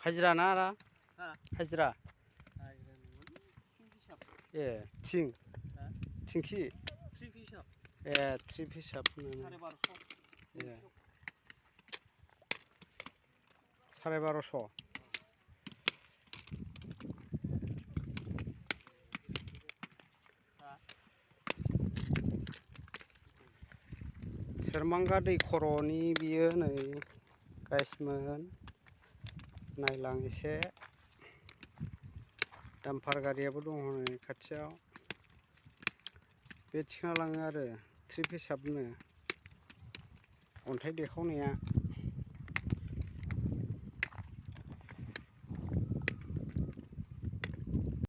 हाजिरा ना आदा हाजिरा ए थिं थिंखि ए ट्रिप हिसाब ए 1250 सेरमांगा दै खर'नि बियो नै गाइसमोन नायलां एसे डाम्पार गारियाबो दङ नै खाथियाव बे थिखांना लाङो आरो ट्रिप हिसाबनो अन्थाइ देखावनाया